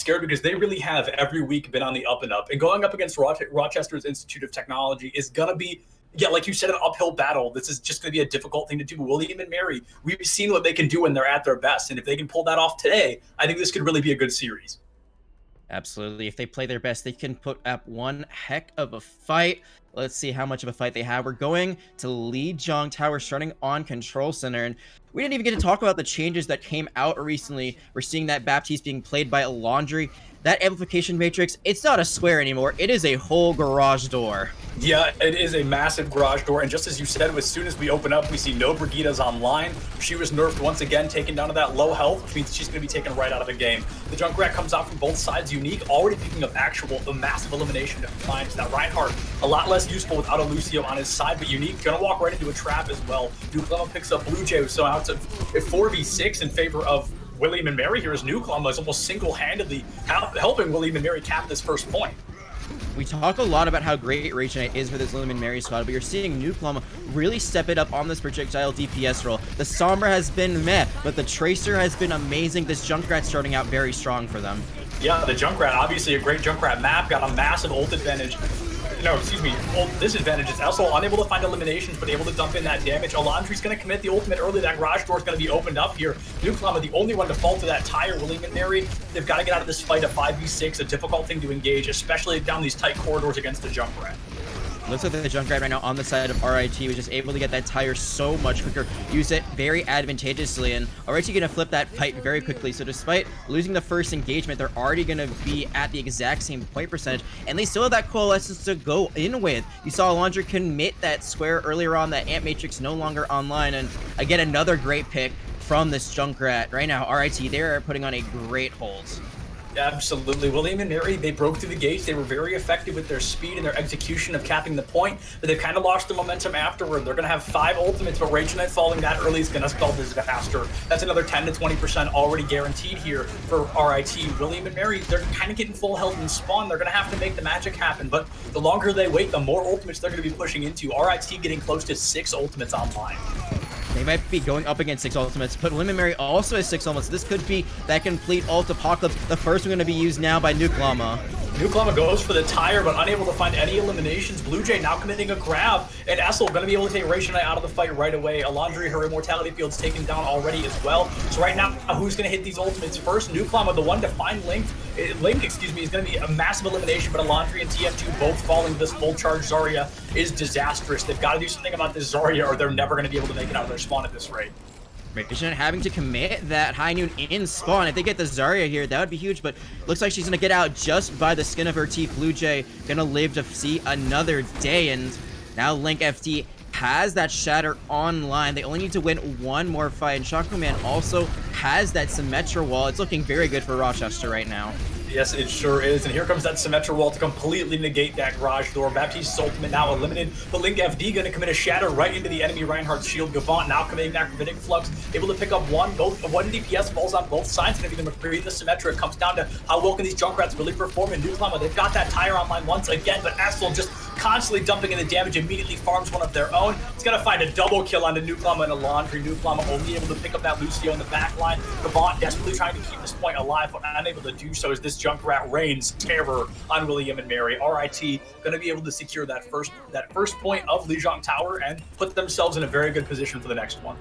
scared because they really have every week been on the up and up. And going up against Rochester's Institute of Technology is going to be, yeah, like you said, an uphill battle. This is just going to be a difficult thing to do. William and Mary, we've seen what they can do when they're at their best. And if they can pull that off today, I think this could really be a good series. Absolutely. If they play their best, they can put up one heck of a fight. Let's see how much of a fight they have. We're going to Lijiang Tower, starting on Control Center. And we didn't even get to talk about the changes that came out recently. We're seeing that Baptiste being played by a Laundry. That amplification matrix, it's not a square anymore. It is a whole garage door. Yeah, it is a massive garage door. And just as you said, as soon as we open up, we see no Brigida's online. She was nerfed once again, taken down to that low health, which means she's going to be taken right out of the game. The Junkrat comes out from both sides unique, already picking up a massive elimination to finds that Reinhardt a lot less useful without a Lucio on his side, but unique, going to walk right into a trap as well. Nuklema picks up Blue Jay, so out to 4v6 in favor of William and Mary here as Nuklema is almost single-handedly helping William and Mary cap this first point. We talk a lot about how great Rage Knight is for this William and Mary squad, but you're seeing Nuklema really step it up on this projectile DPS role. The Sombra has been meh, but the Tracer has been amazing. This Junkrat's starting out very strong for them. Yeah, the Junkrat, obviously a great Junkrat map, got a massive ult advantage. No, excuse me, ult disadvantage. It's also unable to find eliminations, but able to dump in that damage. Alandri's going to commit the ultimate early. That garage door is going to be opened up here. Nuklema, the only one to fall to that tire. William and Mary, they've got to get out of this fight. A 5v6, a difficult thing to engage, especially down these tight corridors against the Junkrat. Looks like the Junkrat right now on the side of RIT was just able to get that tire so much quicker, use it very advantageously, and RIT going to flip that fight very quickly. So despite losing the first engagement, they're already going to be at the exact same point percentage, and they still have that coalescence to go in with. You saw Alondra commit that square earlier on, that Amp Matrix no longer online, and again, another great pick from this Junkrat. Right now, RIT, they're putting on a great hold. Absolutely. William and Mary, they broke through the gates. They were very effective with their speed and their execution of capping the point, but they've kind of lost the momentum afterward. They're going to have 5 ultimates, but Rage Knight falling that early is going to spell disaster. That's another 10 to 20% already guaranteed here for RIT. William and Mary, they're kind of getting full health and spawn. They're going to have to make the magic happen, but the longer they wait, the more ultimates they're going to be pushing into. RIT getting close to 6 ultimates online. They might be going up against 6 ultimates, but William and Mary also has 6 ultimates. This could be that complete ult apocalypse. The first one going to be used now by Nuklema. Nuklema goes for the tire, but unable to find any eliminations. Blue Jay now committing a grab, and Essel going to be able to take Rage Knight out of the fight right away. Alandri, her immortality field's taken down already as well. So right now, who's going to hit these ultimates first? Nuklema, the one to find Link, excuse me, is going to be a massive elimination, but Alandri and TF2 both falling. This full charge Zarya is disastrous. They've got to do something about this Zarya, or they're never going to be able to make it out of their spawn at this rate. Rage Knight having to commit that high noon in spawn. If they get the Zarya here, that would be huge, but looks like she's going to get out just by the skin of her teeth. Blue Jay going to live to see another day, and now Link FD has that Shatter online. They only need to win one more fight, and Shaco Man also has that Symmetra wall. It's looking very good for Rochester right now. Yes, it sure is. And here comes that Symmetra wall to completely negate that garage door. Baptiste's ultimate now eliminated, but Link FD going to commit a shatter right into the enemy Reinhardt's shield. Gavant now committing that Gravitic Flux, able to pick up one DPS falls on both sides, and if you can McCree the Symmetra, it comes down to how well can these Junkrats really perform in Nuklema. They've got that tire online once again, but Essel just constantly dumping in the damage, immediately farms one of their own. It's going to find a double kill onto Nuklema and Alandri. Nuklema only able to pick up that Lucio in the back line. Gavant desperately trying to keep this point alive, but unable to do so as this Junkrat rains terror on William and Mary. RIT going to be able to secure that first point of Lijiang Tower and put themselves in a very good position for the next one.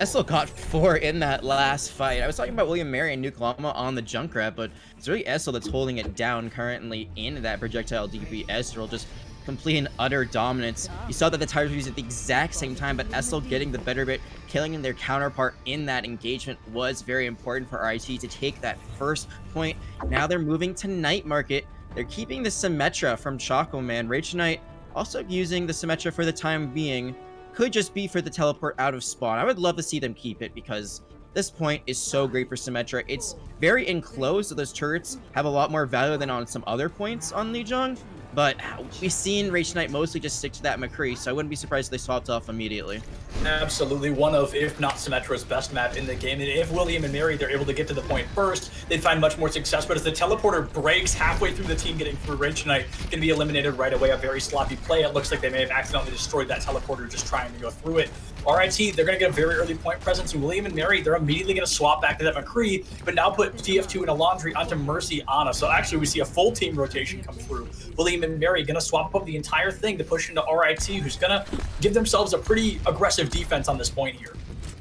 Essel got 4 in that last fight. I was talking about William Mary and Nuklema on the Junkrat, but it's really Essel that's holding it down currently in that projectile DPS role, just complete and utter dominance. You saw that the tires were used at the exact same time, but Essel getting the better bit, killing their counterpart in that engagement was very important for RIT to take that first point. Now they're moving to Night Market. They're keeping the Symmetra from Choco Man. Rage Knight also using the Symmetra for the time being. Could just be for the teleport out of spawn. I would love to see them keep it because this point is so great for Symmetra. It's very enclosed, so those turrets have a lot more value than on some other points on Lijiang. But we've seen Rage Knight mostly just stick to that McCree, so I wouldn't be surprised if they swapped off immediately. Absolutely, one of, if not Symmetra's best map in the game. And if William and Mary, they're able to get to the point first, they'd find much more success. But as the teleporter breaks halfway through the team getting through, Rage Knight can be eliminated right away. A very sloppy play. It looks like they may have accidentally destroyed that teleporter just trying to go through it. RIT, they're going to get a very early point presence, and William and Mary, they're immediately going to swap back to that McCree, but now put TF2 in a laundry onto Mercy Ana. So actually, we see a full team rotation come through. William and Mary going to swap up the entire thing to push into RIT, who's going to give themselves a pretty aggressive defense on this point here.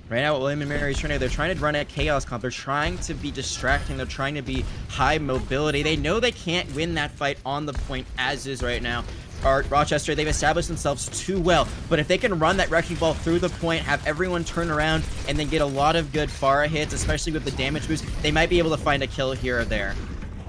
Right now, what William and Mary is trying to do, they're trying to run a chaos comp. They're trying to be distracting. They're trying to be high mobility. They know they can't win that fight on the point as is right now. Rochester, they've established themselves too well, but if they can run that wrecking ball through the point, have everyone turn around, and then get a lot of good Pharah hits, especially with the damage boost, they might be able to find a kill here or there.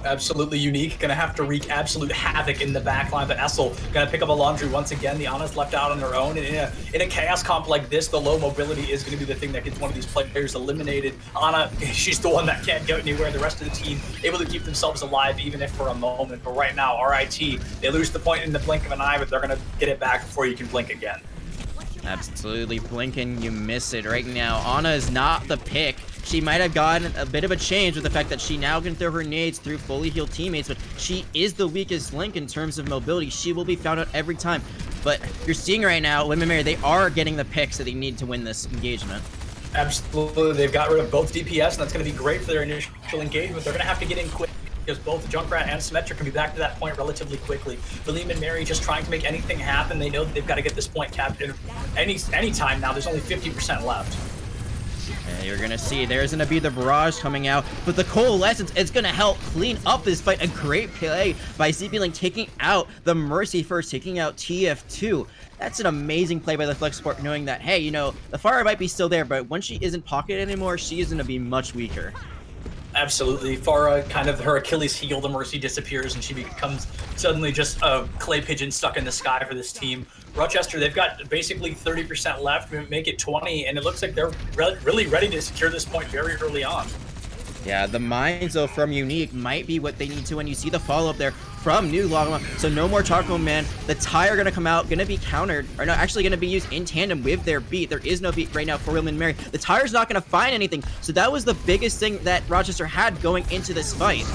Absolutely unique. Gonna have to wreak absolute havoc in the backline, but Essel gonna pick up a laundry once again. The Ana's left out on their own, and in a chaos comp like this, the low mobility is gonna be the thing that gets one of these players eliminated. Ana, she's the one that can't go anywhere. The rest of the team able to keep themselves alive, even if for a moment. But right now, RIT, they lose the point in the blink of an eye, but they're gonna get it back before you can blink again. Absolutely, blinking, you miss it. Right now, Ana is not the pick. She might have gotten a bit of a change with the fact that she now can throw her nades through fully healed teammates, but she is the weakest link in terms of mobility. She will be found out every time. But you're seeing right now, William and Mary, they are getting the picks that they need to win this engagement. Absolutely, they've got rid of both DPS, and that's going to be great for their initial engagement. They're going to have to get in quick, because both Junkrat and Symmetra can be back to that point relatively quickly. William and Mary just trying to make anything happen. They know that they've got to get this point capped in any time now. There's only 50% left. And you're gonna see there's gonna be the barrage coming out, but the coalescence is gonna help clean up this fight. A great play by ZP-Link taking out the Mercy first, taking out TF2. That's an amazing play by the Flex support, knowing that, hey, you know, the Pharah might be still there, but when she isn't pocketed anymore, she is gonna be much weaker. Absolutely. Pharah, kind of her Achilles heel, the Mercy disappears, and she becomes suddenly just a clay pigeon stuck in the sky for this team. Rochester, they've got basically 30% left, make it 20, and it looks like they're really ready to secure this point very early on. Yeah, the mines, though, from Unique might be what they need to, when you see the follow-up there from New Logma. So no more Charcoal Man. The tire gonna come out, gonna be countered, or no, actually gonna be used in tandem with their beat. There is no beat right now for William and Mary. The tire's not gonna find anything. So that was the biggest thing that Rochester had going into this fight.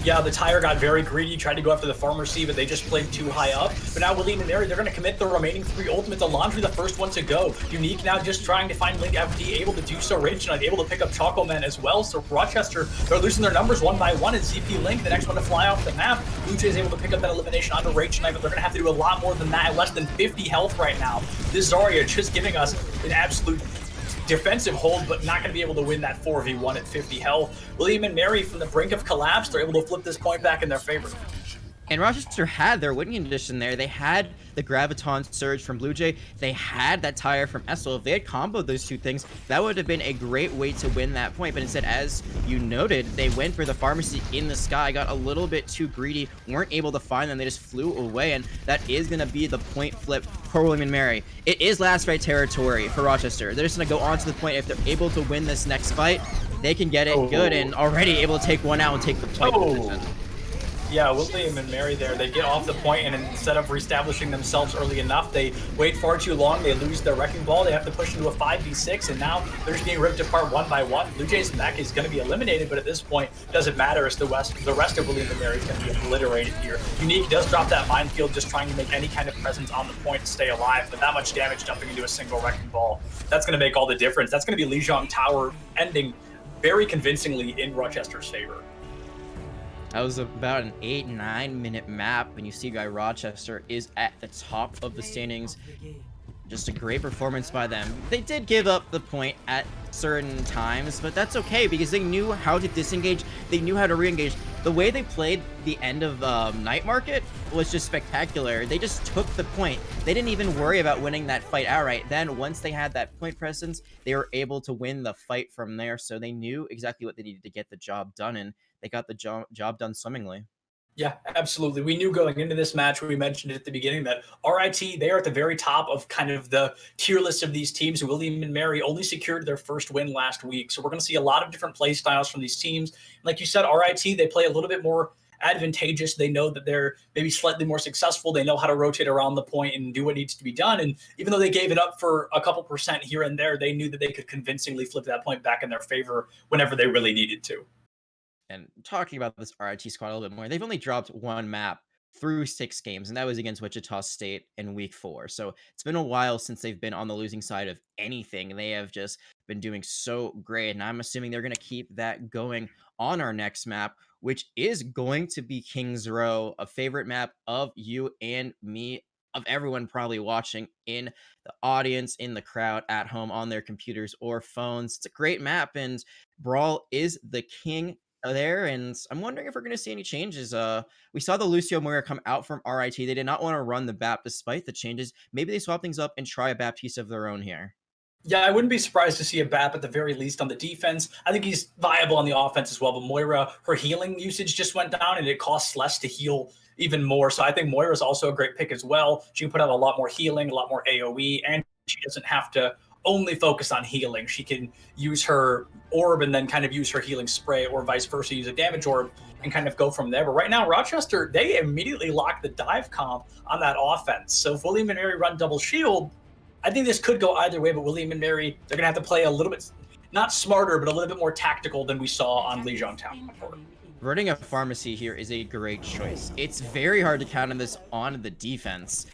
Yeah, the tire got very greedy, tried to go after the Pharmacy, but they just played too high up. But now William and Mary, they're going to commit the remaining 3 ultimates. The Laundry, the first one to go. Unique now just trying to find Link FD, able to do so. Rage Knight able to pick up Choco Man as well. So Rochester, they're losing their numbers one by one. It's ZP Link, the next one to fly off the map. Blue Jay is able to pick up that elimination onto Rage Knight, but they're going to have to do a lot more than that. Less than 50 health right now. This Zarya just giving us an absolute defensive hold, but not going to be able to win that 4v1 at 50 health. William and Mary, from the brink of collapse, they're able to flip this point back in their favor. And Rochester had their winning condition there. They had the Graviton Surge from Blue Jay. They had that tire from Essel. If they had comboed those two things, that would have been a great way to win that point. But instead, as you noted, they went for the Pharmacy in the sky, got a little bit too greedy, weren't able to find them. They just flew away, and that is going to be the point flip for William and Mary. It is last fight territory for Rochester. They're just going to go on to the point. If they're able to win this next fight, they can get it good, and already able to take one out and take the point position. Yeah, William and Mary there, they get off the point, and instead of reestablishing themselves early enough, they wait far too long, they lose their Wrecking Ball, they have to push into a 5v6, and now they're just being ripped apart one by one. Blue Jay's mech is going to be eliminated, but at this point, it doesn't matter as the rest of William and Mary is going to be obliterated here. Unique does drop that minefield, just trying to make any kind of presence on the point to stay alive, but that much damage jumping into a single Wrecking Ball, that's going to make all the difference. That's going to be Lijiang Tower ending very convincingly in Rochester's favor. That was about an 8-9 minute map, and you see guy Rochester is at the top of the standings. Just a great performance by them. They did give up the point at certain times, but that's okay because they knew how to disengage. They knew how to re-engage. The way they played the end of Night Market was just spectacular. They just took the point. They didn't even worry about winning that fight outright. Then once they had that point presence, they were able to win the fight from there. So they knew exactly what they needed to get the job done, and they got the job done swimmingly. Yeah, absolutely. We knew going into this match, we mentioned it at the beginning, that RIT, they are at the very top of kind of the tier list of these teams. William and Mary only secured their first win last week. So we're going to see a lot of different play styles from these teams. Like you said, RIT, they play a little bit more advantageous. They know that they're maybe slightly more successful. They know how to rotate around the point and do what needs to be done. And even though they gave it up for a couple percent here and there, they knew that they could convincingly flip that point back in their favor whenever they really needed to. And talking about this RIT squad a little bit more, they've only dropped one map through 6 games, and that was against Wichita State in week 4. So it's been a while since they've been on the losing side of anything. They have just been doing so great, and I'm assuming they're going to keep that going on our next map, which is going to be Kings Row, a favorite map of you and me, of everyone probably watching in the audience, in the crowd, at home, on their computers or phones. It's a great map, and Brawl is the king there, and I'm wondering if we're going to see any changes. We saw the Lucio Moira come out from RIT. They did not want to run the BAP despite the changes. Maybe they swap things up and try a Baptiste of their own here. Yeah, I wouldn't be surprised to see a BAP at the very least on the defense. I think he's viable on the offense as well, but Moira, her healing usage just went down, and it costs less to heal even more. So I think Moira is also a great pick as well. She can put out a lot more healing, a lot more AoE, and she doesn't have to only focus on healing. She can use her orb and then kind of use her healing spray, or vice versa, use a damage orb and kind of go from there. But right now, Rochester, they immediately lock the dive comp on that offense. So if William and Mary run double shield, I think this could go either way, but William and Mary, they're going to have to play a little bit, not smarter, but a little bit more tactical than we saw on Lijiang Town. Running a pharmacy here is a great choice. It's very hard to counter this on the defense.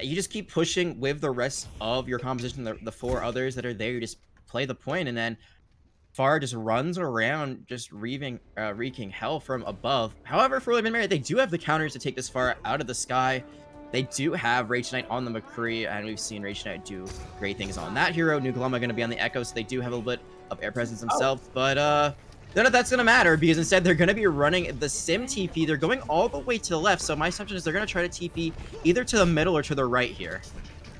You just keep pushing with the rest of your composition, the 4 others that are there. You just play the point, and then Far just runs around, just wreaking hell from above. However, for William and Mary, they do have the counters to take this Far out of the sky. They do have Rage Knight on the McCree, and we've seen Rage Knight do great things on that hero. New Glumma going to be on the Echo, so they do have a little bit of air presence themselves. But none of that's going to matter, because instead they're going to be running the Sim TP. They're going all the way to the left, so my assumption is they're going to try to TP either to the middle or to the right here.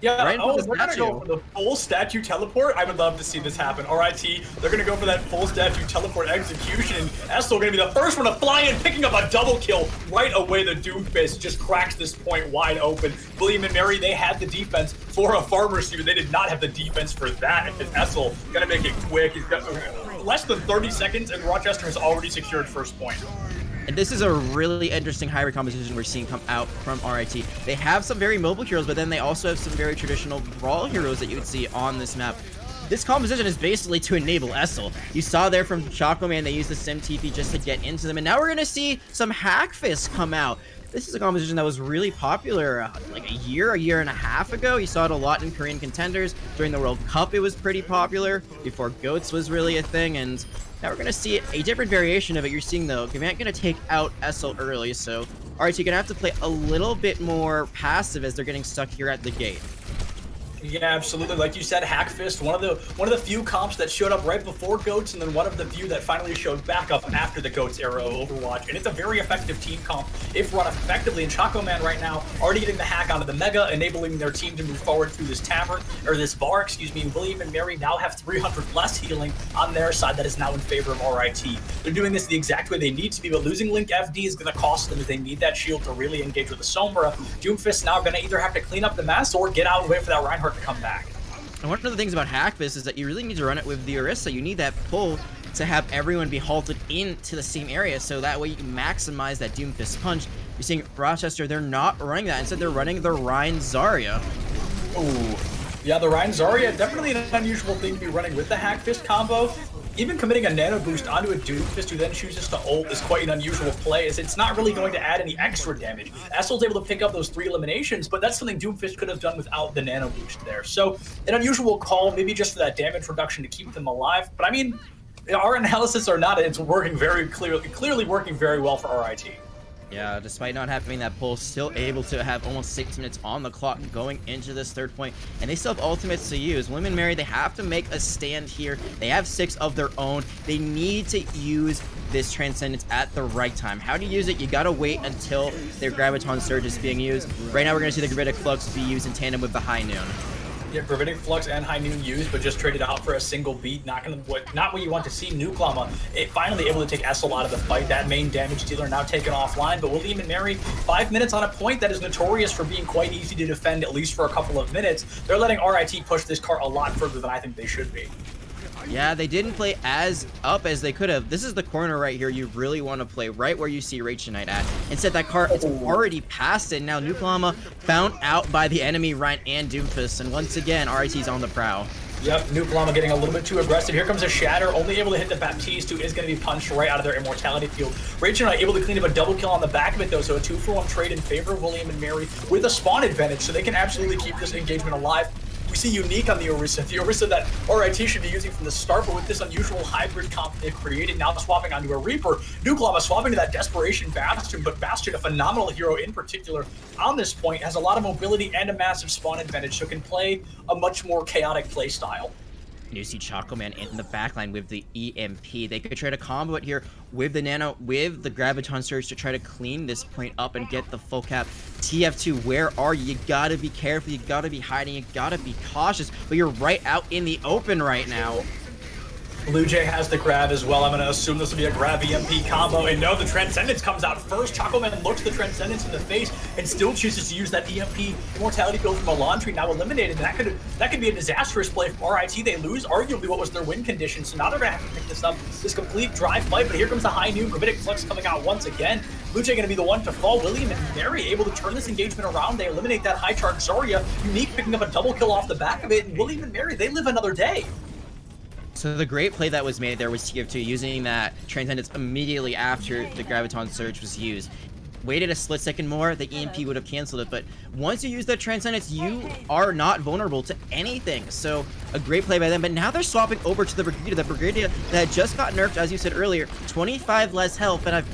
Yeah, they're going to go for the full statue teleport. I would love to see this happen. RIT, they're going to go for that full statue teleport execution. Estel going to be the first one to fly in, picking up a double kill. Right away, the Doomfist just cracks this point wide open. William and Mary, they had the defense for a farmer receiver. They did not have the defense for that. And Estel going to make it quick. He's got less than 30 seconds, and Rochester has already secured first point. And this is a really interesting hybrid composition we're seeing come out from RIT. They have some very mobile heroes, but then they also have some very traditional Brawl heroes that you would see on this map. This composition is basically to enable Estel. You saw there from Choco Man, they used the Sim TP just to get into them, and now we're going to see some Hackfist come out. This is a composition that was really popular like a year and a half ago. You saw it a lot in Korean contenders. During the World Cup, it was pretty popular. Before Goats was really a thing, and now we're going to see a different variation of it. You're seeing, though, Gavant going to take out Estel early, so RIT going to have to play a little bit more passive as they're getting stuck here at the gate. Yeah, absolutely. Like you said, Hackfist, one of the few comps that showed up right before Goats, and then one of the few that finally showed back up after the Goats era of Overwatch. And it's a very effective team comp if run effectively. And Choco Man right now already getting the hack onto the Mega, enabling their team to move forward through this tavern, or this bar, excuse me. William and Mary now have 300 less healing on their side. That is now in favor of RIT. They're doing this the exact way they need to be, but losing Link FD is going to cost them as they need that shield to really engage with the Sombra. Doomfist now going to either have to clean up the mess or get out and wait for that Reinhardt to come back. And one of the things about Hackfist is that you really need to run it with the Orisa. You need that pull to have everyone be halted into the same area, so that way you can maximize that Doomfist punch. You're seeing Rochester, they're not running that. Instead, they're running the Rein Zarya. Oh, yeah, the Rein Zarya, definitely an unusual thing to be running with the Hackfist combo. Even committing a nano boost onto a Doomfist who then chooses to ult is quite an unusual play, as it's not really going to add any extra damage. Estel's able to pick up those 3 eliminations, but that's something Doomfist could have done without the nano boost there. So an unusual call, maybe just for that damage reduction to keep them alive. But I mean, our analysis or not, it's working very clearly working very well for RIT. Yeah, despite not having that pull, still able to have almost 6 minutes on the clock going into this third point, and they still have ultimates to use. William and Mary, they have to make a stand here. They have 6 of their own. They need to use this Transcendence at the right time. How do you use it? You gotta wait until their Graviton Surge is being used. Right now, we're gonna see the Gravitic Flux be used in tandem with the High Noon. Yeah, Gravitic Flux and High Noon used, but just traded out for a single beat. Not what you want to see. New Glumma, finally able to take Estel out of the fight. That main damage dealer now taken offline, but William and Mary, 5 minutes on a point that is notorious for being quite easy to defend, at least for a couple of minutes. They're letting RIT push this cart a lot further than I think they should be. Yeah, they didn't play as up as they could have. This is the corner right here you really want to play, right where you see Rachel Knight at. Instead, that car, it's already past it. Now, Nuklama found out by the enemy Ryan and Doomfist, and once again, RIT's on the prowl. Yep, Nuklama getting a little bit too aggressive. Here comes a Shatter, only able to hit the Baptiste, who is going to be punched right out of their immortality field. Rachel Knight able to clean up a double kill on the back of it, though, so a 2-for-1 trade in favor of William and Mary with a spawn advantage, so they can absolutely keep this engagement alive. We see Unique on the Orisa that RIT should be using from the start, but with this unusual hybrid comp they've created, now swapping onto a Reaper. Nuklama swapping to that Desperation Bastion, but Bastion, a phenomenal hero in particular on this point, has a lot of mobility and a massive spawn advantage, so can play a much more chaotic play style. You see Choco Man in the backline with the EMP. They could try to combo it here with the Nano, with the Graviton Surge to try to clean this point up and get the full cap. TF2, where are you? You gotta be careful, you gotta be hiding, you gotta be cautious, but you're right out in the open right now. Blue Jay has the grab as well. I'm going to assume this will be a grab EMP combo. And no, the Transcendence comes out first. Choco Man looks the Transcendence in the face and still chooses to use that EMP Immortality build from a Laundry, now eliminated. And that could be a disastrous play for RIT. They lose arguably what was their win condition. So now they're going to have to pick this up, this complete dry fight. But here comes the high noon. Gravitic Flux coming out once again. Blue Jay going to be the one to fall. William and Mary able to turn this engagement around. They eliminate that high charge Zarya. Unique picking up a double kill off the back of it. And William and Mary, they live another day. So the great play that was made there was TF2 using that Transcendence immediately after the Graviton Surge was used. Waited a split second more, the EMP would have canceled it, but once you use that Transcendence, you are not vulnerable to anything. So a great play by them, but now they're swapping over to the Brigadia that just got nerfed, as you said earlier, 25 less health, and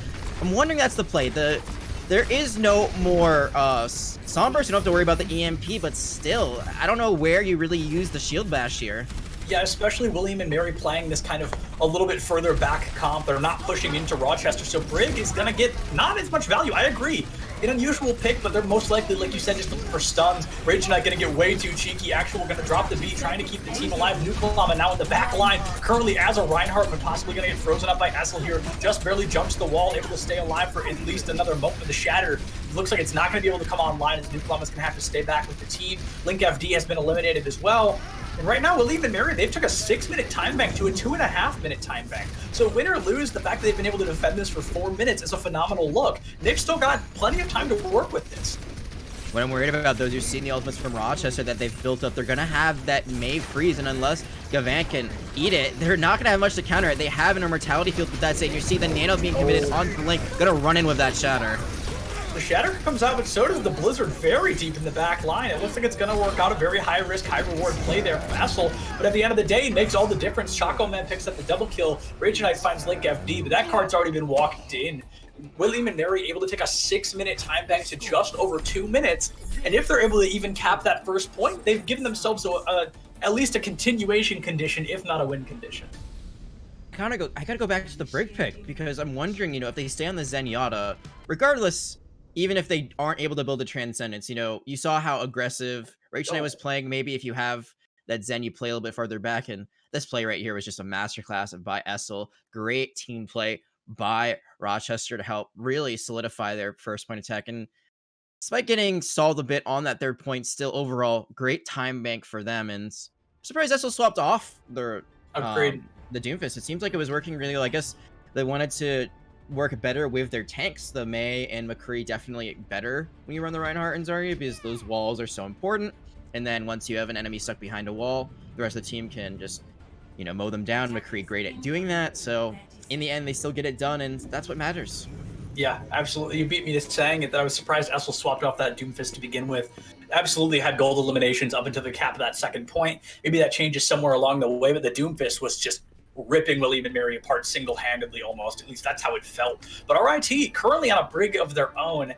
I'm wondering that's the play. There is no more Somber, so you don't have to worry about the EMP, but still, I don't know where you really use the Shield Bash here. Yeah, especially William and Mary playing this kind of a little bit further back comp. They're not pushing into Rochester, so Brig is going to get not as much value. I agree. An unusual pick, but they're most likely, like you said, just looking for stuns. Rage Knight going to get way too cheeky. Actual going to drop the B, trying to keep the team alive. Nuklama now in the back line, currently as a Reinhardt, but possibly going to get frozen up by Essel here. Just barely jumps the wall, able to stay alive for at least another moment with the Shatter. Looks like it's not going to be able to come online, as Nuklama's going to have to stay back with the team. Link FD has been eliminated as well. And right now, William and Mary, they've took a 6-minute time bank to a 2.5-minute time bank. So win or lose, the fact that they've been able to defend this for 4 minutes is a phenomenal look. They've still got plenty of time to work with this. What I'm worried about those who've seen the ultimates from Rochester that they've built up, they're going to have that May freeze, and unless Gavant can eat it, they're not going to have much to counter it. They have an immortality field with that, and you see the Nano being committed onto the Link, going to run in with that Shatter. The Shatter comes out, but so does the Blizzard very deep in the back line. It looks like it's going to work out a very high-risk, high-reward play there for Essel, but at the end of the day, it makes all the difference. Choco Man picks up the double kill. Rage Knight finds Link FD, but that card's already been walked in. William and Mary able to take a 6-minute time bank to just over 2 minutes, and if they're able to even cap that first point, they've given themselves at least a continuation condition, if not a win condition. I gotta go back to the Brig pick, because I'm wondering, if they stay on the Zenyatta, regardless, even if they aren't able to build a Transcendence, you saw how aggressive Rachel Knight was playing. Maybe if you have that Zen, you play a little bit farther back, and this play right here was just a masterclass by Essel. Great team play by Rochester to help really solidify their first point attack, and despite getting stalled a bit on that third point, still overall great time bank for them. And I'm surprised Essel swapped off the Doomfist. It seems like it was working really well. I guess they wanted to work better with their tanks. The May and McCree definitely better when you run the Reinhardt and Zarya, because those walls are so important. And then once you have an enemy stuck behind a wall, the rest of the team can just, mow them down. McCree great at doing that. So in the end, they still get it done, and that's what matters. Yeah, absolutely. You beat me to saying it that I was surprised Essel swapped off that Doomfist to begin with. Absolutely had gold eliminations up until the cap of that second point. Maybe that changes somewhere along the way, but the Doomfist was just ripping William and Mary apart single-handedly almost. At least that's how it felt. But RIT, currently on a Brig of their own.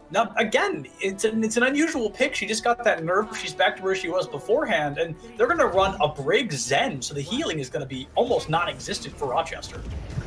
Now, again, it's an unusual pick. She just got that nerf. She's back to where she was beforehand, and they're going to run a Brig Zen, so the healing is going to be almost non-existent for Rochester.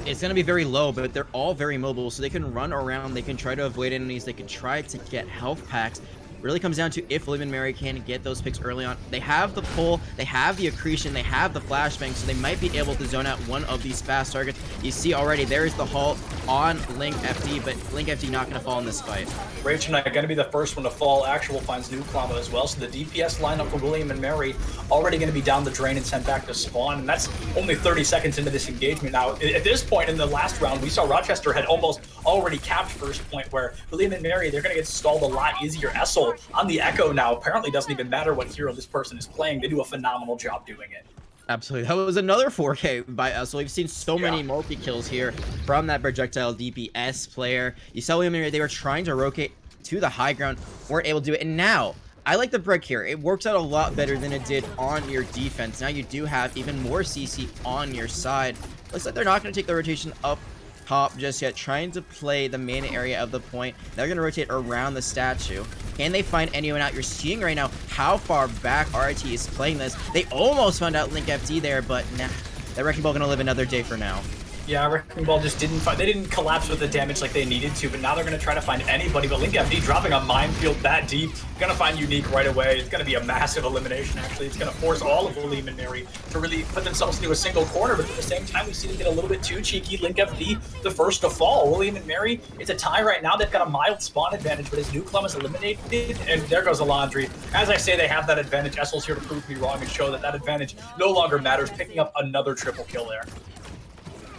It's going to be very low, but they're all very mobile, so they can run around, they can try to avoid enemies, they can try to get health packs. really comes down to if William and Mary can get those picks early on. They have the pull, they have the accretion, they have the flashbang, so they might be able to zone out one of these fast targets. You see already there's the halt on Link FD, but Link FD not going to fall in this fight. Rage Knight going to be the first one to fall. Actual finds new combo as well, so the DPS lineup for William and Mary already going to be down the drain and sent back to spawn, and that's only 30 seconds into this engagement. Now, at this point in the last round, we saw Rochester had almost already capped first point, where William and Mary, they're going to get stalled a lot easier. Essel on the Echo now apparently doesn't even matter what hero this person is playing. They do a phenomenal job doing it. Absolutely. That was another 4K by Essel. We've seen so many multi-kills here from that projectile DPS player. You saw William and Mary, they were trying to rotate to the high ground, weren't able to do it, and now I like the brick here. It works out a lot better than it did on your defense. Now you do have even more CC on your side. Looks like they're not going to take the rotation up top just yet, trying to play the main area of the point. They're going to rotate around the statue. Can they find anyone out? You're seeing right now how far back RIT is playing this. They almost found out Link FD there, but nah, that Wrecking Ball going to live another day for now. Yeah, Wrecking Ball just didn't find, they didn't collapse with the damage like they needed to, but now they're going to try to find anybody. But Link FD dropping a minefield that deep, going to find Unique right away. It's going to be a massive elimination, actually. It's going to force all of William and Mary to really put themselves into a single corner, but at the same time, we see them get a little bit too cheeky. Link FD, the first to fall. William and Mary, it's a tie right now. They've got a mild spawn advantage, but his new Clum is eliminated, and there goes Alondri. As I say, they have that advantage. Essel's here to prove me wrong and show that that advantage no longer matters, picking up another triple kill there.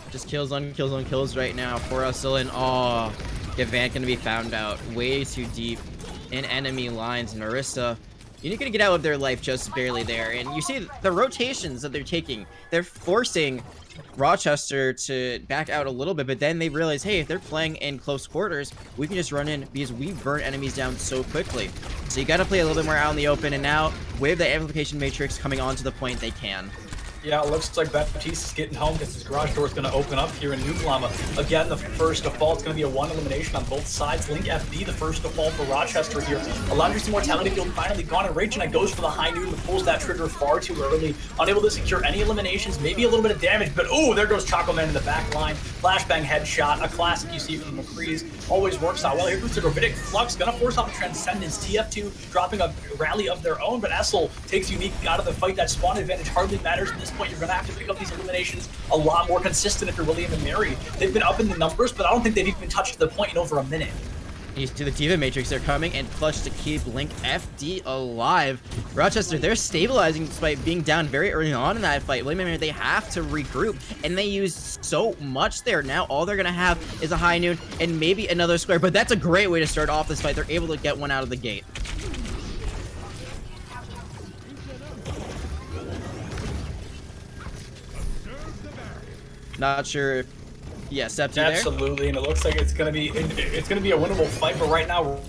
Just kills on kills on kills right now for Essel, and oh, Gavant gonna be found out way too deep in enemy lines. And Marissa, you're gonna get out of their life just barely there. And you see the rotations that they're taking. They're forcing Rochester to back out a little bit, but then they realize, hey, if they're playing in close quarters, we can just run in because we burn enemies down so quickly. So you gotta play a little bit more out in the open, and now with the amplification matrix coming onto the point, they can. Yeah, it looks like Baptiste is getting home because his garage door is going to open up here in New Llama. Again, the first to fall. It's going to be a one elimination on both sides. Link FD, the first to fall for Rochester here. Alondri's Immortality Field finally gone, and Rage Knight goes for the high noon, but pulls that trigger far too early. Unable to secure any eliminations, maybe a little bit of damage, but oh, there goes Choco Man in the back line. Flashbang headshot, a classic you see from McCree's. Always works out well. Here comes the Gravitic Flux, going to force out the Transcendence. TF2 dropping a rally of their own, but Essel takes Unique out of the fight. That spawn advantage hardly matters at this point. You're going to have to pick up these eliminations a lot more consistent if you're William and Mary. They've been up in the numbers, but I don't think they've even touched the point in over a minute. You see the Diva Matrix, they're coming and clutch to keep Link FD alive. Rochester, they're stabilizing despite being down very early on in that fight. William and Mary, they have to regroup, and they use so much there. Now all they're gonna have is a high noon and maybe another square, but that's a great way to start off this fight. They're able to get one out of the gate. Not sure if, yeah, Septi there? Absolutely, and it looks like it's gonna be a winnable fight, but right now,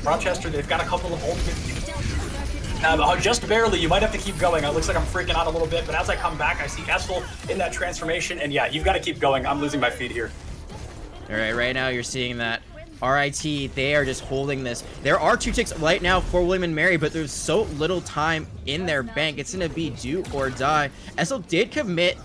Rochester, they've got a couple of ultimate. Just barely, you might have to keep going. It looks like I'm freaking out a little bit, but as I come back, I see Essel in that transformation, and yeah, you've got to keep going. I'm losing my feet here. All right now you're seeing that RIT, they are just holding this. There are 2 ticks right now for William and Mary, but there's so little time in their bank. It's gonna be do or die. Essel did commit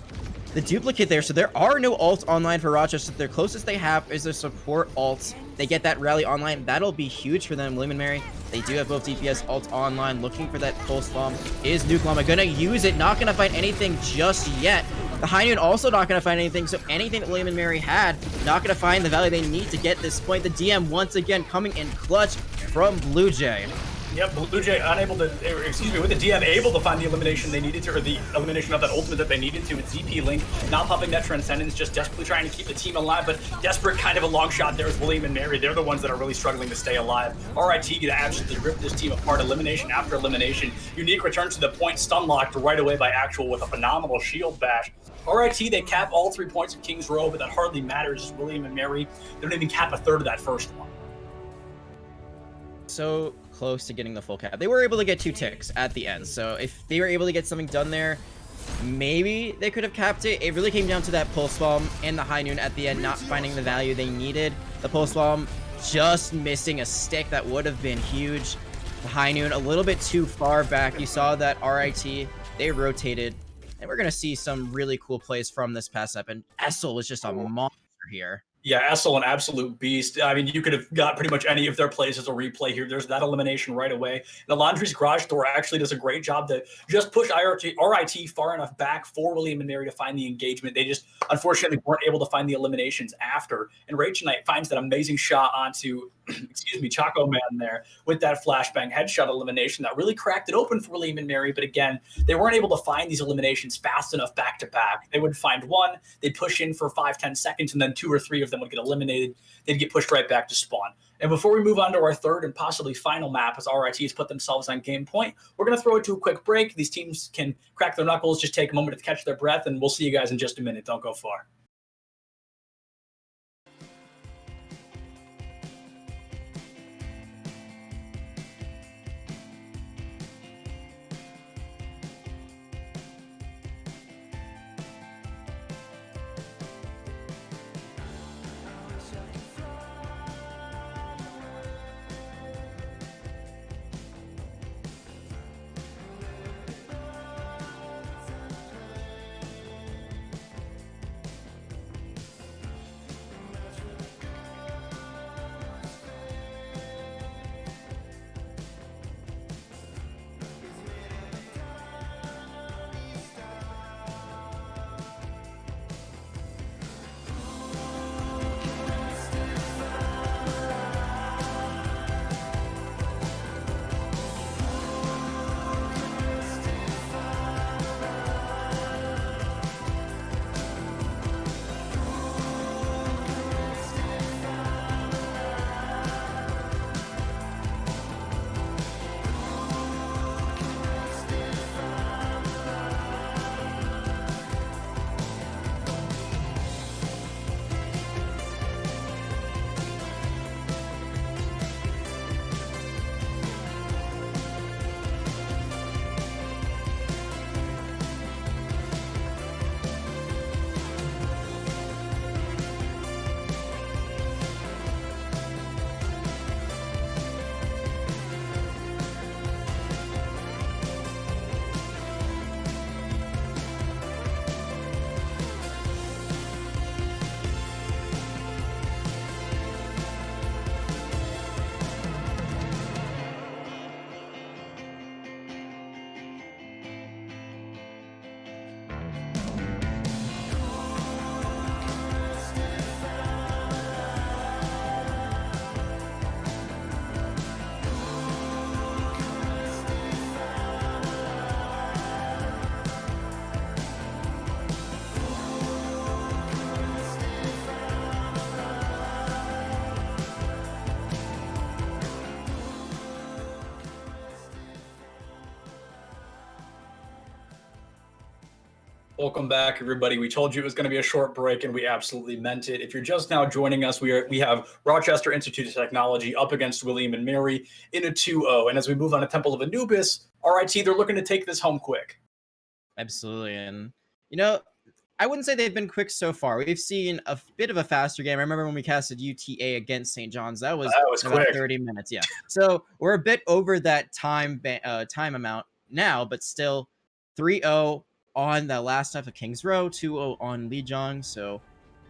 the duplicate there, so there are no ults online for Rochester. Their closest they have is their support ults. They get that rally online. That'll be huge for them. William and Mary, they do have both DPS ults online. Looking for that pulse bomb is Nuke Llama. Gonna use it. Not gonna find anything just yet. The high noon also not gonna find anything. So anything that William and Mary had, not gonna find the value they need to get this point. The DM once again coming in clutch from Blue Jay. Yep, Blue Jay unable to, with the DM able to find the elimination they needed to, or the elimination of that ultimate that they needed to. It's ZP Link not popping that Transcendence, just desperately trying to keep the team alive, but desperate kind of a long shot there is William and Mary. They're the ones that are really struggling to stay alive. RIT to absolutely rip this team apart, elimination after elimination. Unique returns to the point, stun locked right away by Actual with a phenomenal shield bash. RIT, they cap all 3 points of King's Row, but that hardly matters. William and Mary, they don't even cap a third of that first one. So close to getting the full cap. They were able to get 2 ticks at the end, so if they were able to get something done there, maybe they could have capped it. It really came down to that pulse bomb and the high noon at the end not finding the value they needed. The pulse bomb just missing a stick that would have been huge. The high noon a little bit too far back. You saw that RIT, they rotated, and we're gonna see some really cool plays from this pass up, and Essel was just a monster here. Yeah, Essel, an absolute beast. I mean, you could have got pretty much any of their plays as a replay here. There's that elimination right away. The Laundry's Garage Door actually does a great job to just push RIT far enough back for William and Mary to find the engagement. They just unfortunately weren't able to find the eliminations after. And Rachel Knight finds that amazing shot onto, excuse me, Choco Man there with that flashbang headshot elimination that really cracked it open for William and Mary. But again, they weren't able to find these eliminations fast enough back to back. They would find one, they'd push in for 5-10 seconds, and then 2 or 3 of them would get eliminated. They'd get pushed right back to spawn. And before we move on to our third and possibly final map, as RIT has put themselves on game point, we're going to throw it to a quick break. These teams can crack their knuckles, just take a moment to catch their breath, and we'll see you guys in just a minute. Don't go far. Welcome back, everybody. We told you it was going to be a short break, and we absolutely meant it. If you're just now joining us, we have Rochester Institute of Technology up against William and Mary in a 2-0. And as we move on to Temple of Anubis, RIT, they're looking to take this home quick. Absolutely. And, you know, I wouldn't say they've been quick so far. We've seen a bit of a faster game. I remember when we casted UTA against St. John's. That was about quick. 30 minutes. Yeah. So we're a bit over that time amount now, but still 3-0 on that last half of King's Row, 2-0 on Lijiang. So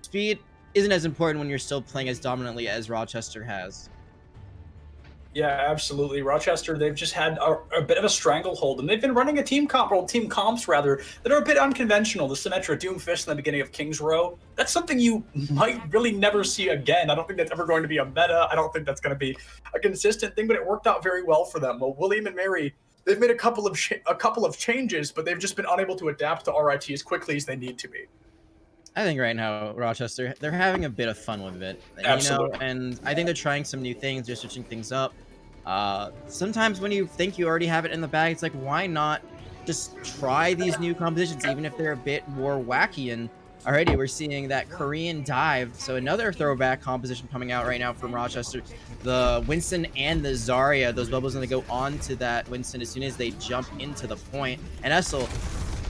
speed isn't as important when you're still playing as dominantly as Rochester has. Yeah, absolutely. Rochester, they've just had a bit of a stranglehold, and they've been running a team comps that are a bit unconventional. The Symmetra Doomfist in the beginning of King's Row, that's something you might really never see again. I don't think that's ever going to be a meta. I don't think that's going to be a consistent thing, but it worked out very well for them. Well, William and Mary, they've made a couple of changes, but they've just been unable to adapt to RIT as quickly as they need to be. I think right now, Rochester, they're having a bit of fun with it. Absolutely. You know, and I think they're trying some new things. They're switching things up. Sometimes when you think you already have it in the bag, it's like, why not just try these new compositions, even if they're a bit more wacky? And already we're seeing that Korean dive. So another throwback composition coming out right now from Rochester. The Winston and the Zarya, those bubbles going to go onto that Winston as soon as they jump into the point. And Essel,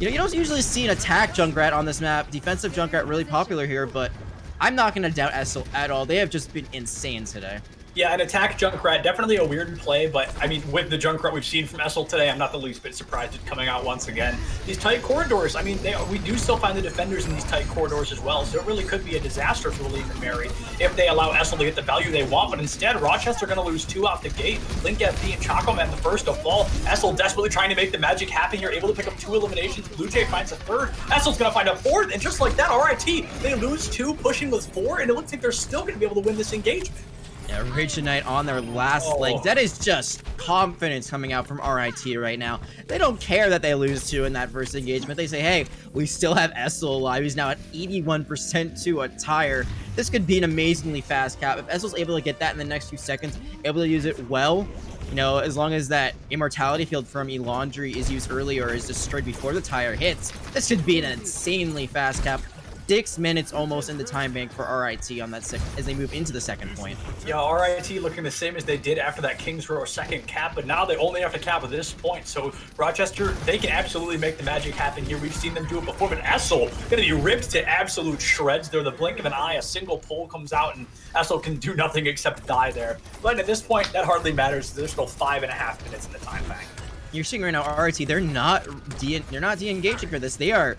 you know, you don't usually see an attack Junkrat on this map. Defensive Junkrat really popular here, but I'm not going to doubt Essel at all. They have just been insane today. Yeah, an attack Junkrat, definitely a weird play, but I mean, with the Junkrat we've seen from Essel today, I'm not the least bit surprised it's coming out once again. These tight corridors, I mean, we do still find the defenders in these tight corridors as well, so it really could be a disaster for William and Mary if they allow Essel to get the value they want, but instead, Rochester going to lose 2 out the gate. Link FD and Chocoman the first to fall. Essel desperately trying to make the magic happen here, able to pick up 2 eliminations. Blue Jay finds a 3rd. Essel's going to find a 4th, and just like that, RIT, they lose 2, pushing with 4, and it looks like they're still going to be able to win this engagement. Yeah, Rage Knight on their last legs. That is just confidence coming out from RIT right now. They don't care that they lose 2 in that first engagement. They say, hey, we still have Essel alive. He's now at 81% to a tire. This could be an amazingly fast cap. If Essel's able to get that in the next few seconds, able to use it well, you know, as long as that immortality field from Elandry is used early or is destroyed before the tire hits, this could be an insanely fast cap. 6 minutes almost in the time bank for RIT on that as they move into the second point. Yeah, RIT looking the same as they did after that King's Row second cap, but now they only have to cap at this point. So Rochester, they can absolutely make the magic happen here. We've seen them do it before, but Essel going to be ripped to absolute shreds. They're the blink of an eye. A single pull comes out, and Essel can do nothing except die there. But at this point, that hardly matters. There's still 5.5 minutes in the time bank. You're seeing right now, RIT, they're not de-engaging for this. They are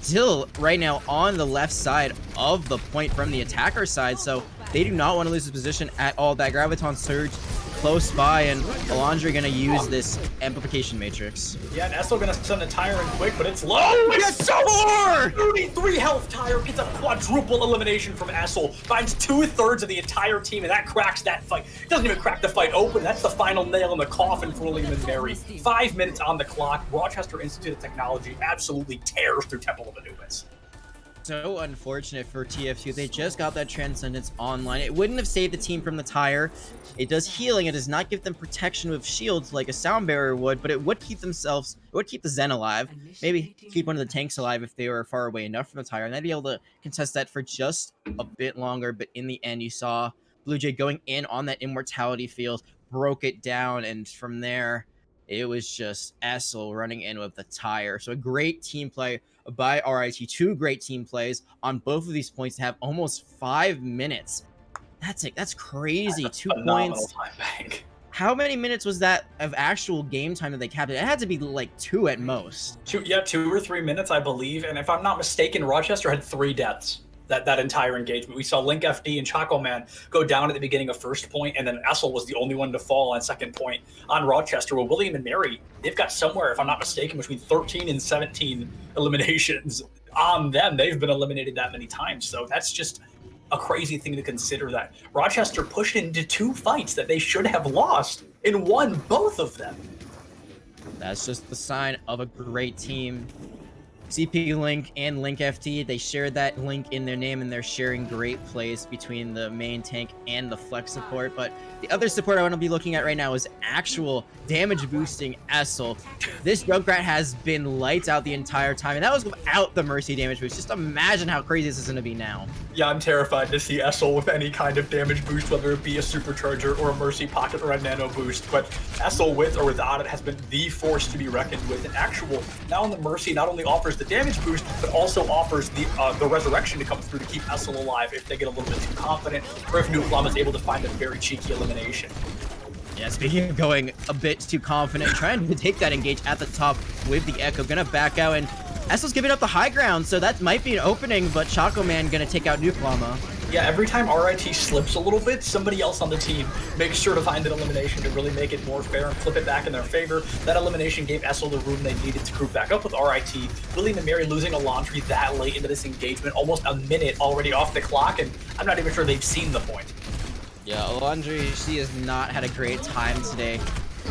still right now on the left side of the point from the attacker side, so they do not want to lose this position at all. That Graviton Surge close by, and Elandry gonna use this amplification matrix. Yeah, and Essel gonna send a tire in quick, but it's low. It's so hard! 33 health tire gets a quadruple elimination from Essel. Finds 2/3 of the entire team, and that cracks that fight. Doesn't even crack the fight open. That's the final nail in the coffin for William and Mary. 5 minutes on the clock. Rochester Institute of Technology absolutely tears through Temple of Anubis. So unfortunate for TF2. They just got that Transcendence online. It wouldn't have saved the team from the tire. It does healing. It does not give them protection with shields like a sound barrier would, but it would keep themselves, it would keep the Zen alive. Maybe keep one of the tanks alive if they were far away enough from the tire, and they'd be able to contest that for just a bit longer. But in the end, you saw Blue Jay going in on that immortality field, broke it down, and from there, it was just Essel running in with the tire. So a great team play by RIT. 2 great team plays on both of these points to have almost 5 minutes. That's it. That's crazy. That's 2 points. time bank. How many minutes was that of actual game time that they capped it? It had to be like 2 at most. 2 or 3 minutes, I believe. And if I'm not mistaken, Rochester had 3 deaths that entire engagement. We saw Link FD and Chocoman go down at the beginning of first point, and then Essel was the only one to fall on second point on Rochester. Well, William and Mary, they've got somewhere, if I'm not mistaken, between 13 and 17 eliminations on them. They've been eliminated that many times, so that's just a crazy thing to consider, that Rochester pushed into 2 fights that they should have lost and won both of them. That's just the sign of a great team. CP Link and Link FT, they shared that link in their name, and they're sharing great plays between the main tank and the flex support. But the other support I want to be looking at right now is actual damage boosting Essel. This Junkrat has been lights out the entire time, and that was without the Mercy damage boost. Just imagine how crazy this is going to be now. Yeah, I'm terrified to see Essel with any kind of damage boost, whether it be a supercharger or a Mercy pocket or a nano boost. But Essel, with or without it, has been the force to be reckoned with. And actual, now in the Mercy, not only offers the damage boost, but also offers the resurrection to come through to keep Essel alive if they get a little bit too confident, or if Nucleum is able to find a very cheeky elimination. Yeah, speaking of going a bit too confident, trying to take that engage at the top with the Echo, gonna back out, and Essel's giving up the high ground, so that might be an opening, but Chocoman gonna take out Nucleum. Yeah, every time RIT slips a little bit, somebody else on the team makes sure to find an elimination to really make it more fair and flip it back in their favor. That elimination gave Essel the room they needed to group back up with RIT. William and Mary losing Elandry that late into this engagement, almost a minute already off the clock, and I'm not even sure they've seen the point. Yeah, Elandry, she has not had a great time today.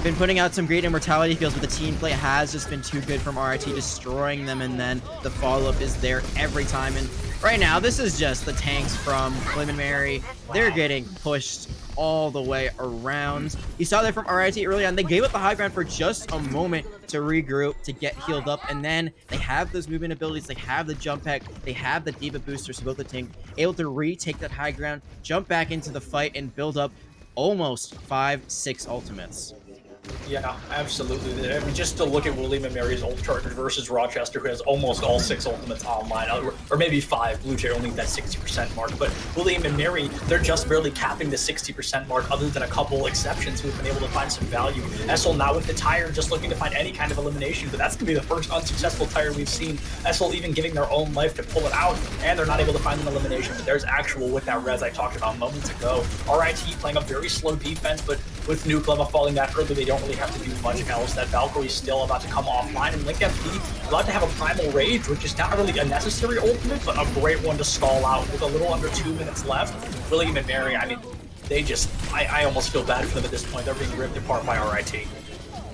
Been putting out some great immortality fields, but the team play has just been too good from RIT, destroying them, and then the follow-up is there every time. And right now, this is just the tanks from William and Mary. They're getting pushed all the way around. You saw that from RIT early on. They gave up the high ground for just a moment to regroup, to get healed up, and then they have those movement abilities. They have the jump pack. They have the Diva booster, so both the tank able to retake that high ground, jump back into the fight, and build up almost 5-6 ultimates. Yeah, absolutely. I mean, just to look at William and Mary's ult charger versus Rochester, who has almost all 6 ultimates online, or maybe 5. Blue Jay only that 60% mark. But William and Mary, they're just barely capping the 60% mark, other than a couple exceptions who have been able to find some value. Essel now with the tire, just looking to find any kind of elimination, but that's going to be the first unsuccessful tire we've seen. Essel even giving their own life to pull it out, and they're not able to find an elimination. But there's actual with that res I talked about moments ago. RIT playing a very slow defense, but with Nuke falling that early, they don't really have to do much else. That Valkyrie's still about to come offline, and Link FD about to have a Primal Rage, which is not really a necessary ultimate, but a great one to stall out with a little under 2 minutes left. William and Mary, I mean, they just, I almost feel bad for them at this point. They're being ripped apart by RIT.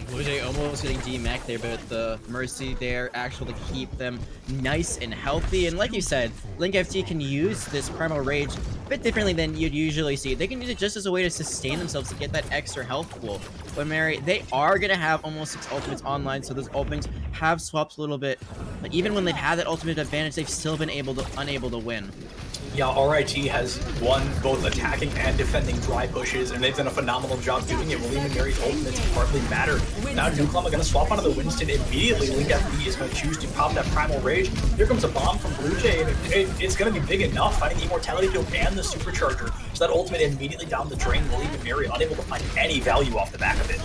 Blue Jay almost getting DMAC there, but the Mercy there actually to keep them nice and healthy. And like you said, Link FT can use this Primal Rage a bit differently than you'd usually see. They can use it just as a way to sustain themselves to get that extra health pool. But Mary, they are going to have almost 6 ultimates online, so those ultimates have swapped a little bit. But even when they've had that ultimate advantage, they've still been unable to win. Yeah, RIT has won both attacking and defending dry pushes, and they've done a phenomenal job doing it. William and Mary's ultimates hardly matter. Now Nuklama going to swap onto the Winston immediately. Link FD is going to choose to pop that Primal Rage. Here comes a bomb from Blue Jay, and it's going to be big enough, finding Immortality to ban the Supercharger. So that ultimate immediately down the drain. William and Mary unable to find any value off the back of it.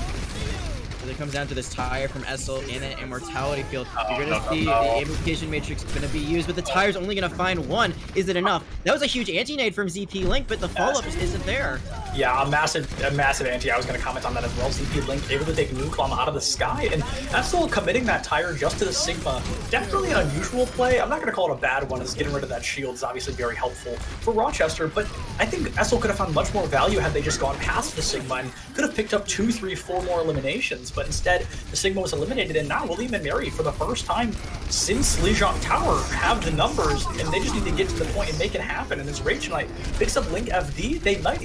It comes down to this tire from Essel in an Immortality field. You're going to see the Invocation Matrix going to be used, but the tire's only going to find one. Is it enough? That was a huge anti-nade from ZP Link, but the follow-up just isn't there. Yeah, a massive anti. I was going to comment on that as well. ZP Link able to take Nuklama out of the sky, and Essel committing that tire just to the Sigma. Definitely an unusual play. I'm not going to call it a bad one, as getting rid of that shield is obviously very helpful for Rochester, but I think Essel could have found much more value had they just gone past the Sigma and could have picked up 2, 3, 4 more eliminations. But instead, the Sigma was eliminated, and now William and Mary, for the first time since Lijiang Tower, have the numbers, and they just need to get to the point and make it happen. And as Rage Knight picks up Link FD, they might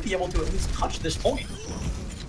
be able to at least touch this point.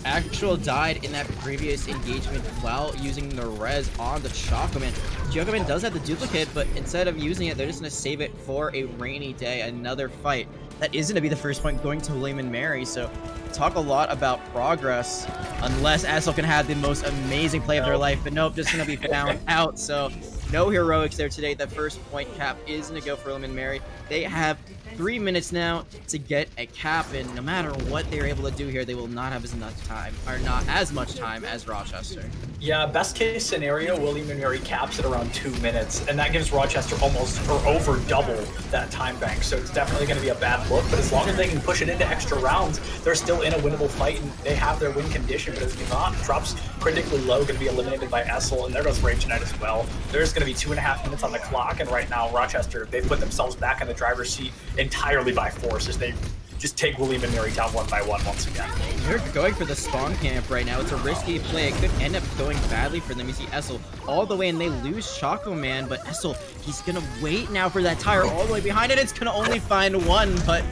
Actual died in that previous engagement while using the res on the Chocoman. Chocoman does have the duplicate, but instead of using it, they're just going to save it for a rainy day, another fight. That is going to be the first point going to William and Mary, so talk a lot about progress, unless Essel can have the most amazing play of their life, but nope, just going to be found out, so no heroics there today. The first point cap is going to go for William and Mary. They have 3 minutes now to get a cap, and no matter what they're able to do here, they will not have as much time, or not as much time as Rochester. Yeah, best case scenario, William and Mary caps at around 2 minutes, and that gives Rochester almost or over double that time bank. So it's definitely going to be a bad look, but as long as they can push it into extra rounds, they're still in a winnable fight, and they have their win condition. But as Gavant drops critically low, going to be eliminated by Essel, and there goes Rage Knight as well. There's going to be 2.5 minutes on the clock, and right now Rochester, they've put themselves back in the driver's seat entirely by force as they just take William and Mary down 1 by 1 once again. They're going for the spawn camp right now. It's a risky play. It could end up going badly for them. You see Essel all the way, and they lose Choco Man, but Essel, he's gonna wait now for that tire all the way behind it. It's gonna only find one, but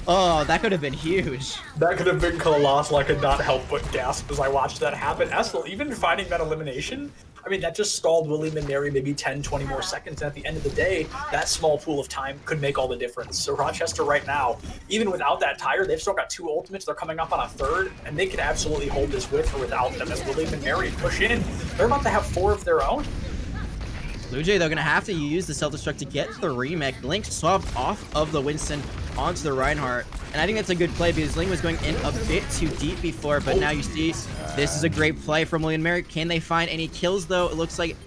oh, that could have been huge. That could have been colossal. I could not help but gasp as I watched that happen. Essel, even finding that elimination, I mean, that just stalled William and Mary maybe 10, 20 more seconds. And at the end of the day, that small pool of time could make all the difference. So Rochester right now, even without that tire, they've still got 2 ultimates. They're coming up on a 3rd, and they can absolutely hold this with or without them. As William and Mary push in, they're about to have 4 of their own. Blue Jay, they're going to have to use the self-destruct to get the remake. Link swapped off of the Winston onto the Reinhardt, and I think that's a good play because Link was going in a bit too deep before, but now you see this is a great play from William and Mary. Can they find any kills, though? It looks like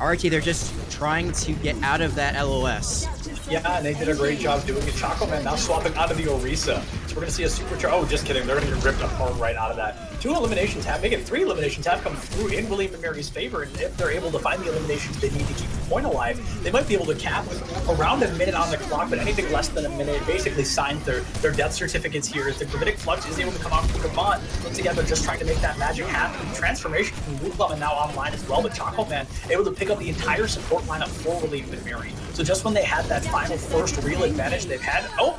RT, they're just trying to get out of that LOS. Yeah, and they did a great job doing it. Choco Man now swapping out of the Orisa. So we're going to see a supercharge. Oh, just kidding. They're going to get ripped apart right out of that. 2 eliminations have, make it 3 eliminations have come through in William and Mary's favor. And if they're able to find the eliminations they need to keep the point alive, they might be able to cap with around a minute on the clock, but anything less than a minute basically signs their death certificates here. As the Gravitic Flux is able to come out from Gavant, once again, they're just trying to make that magic happen. Transformation from Nuklama now online as well, but Choco Man able to pick up the entire support lineup for William and Mary. So just when they had that final first real advantage they've had, oh,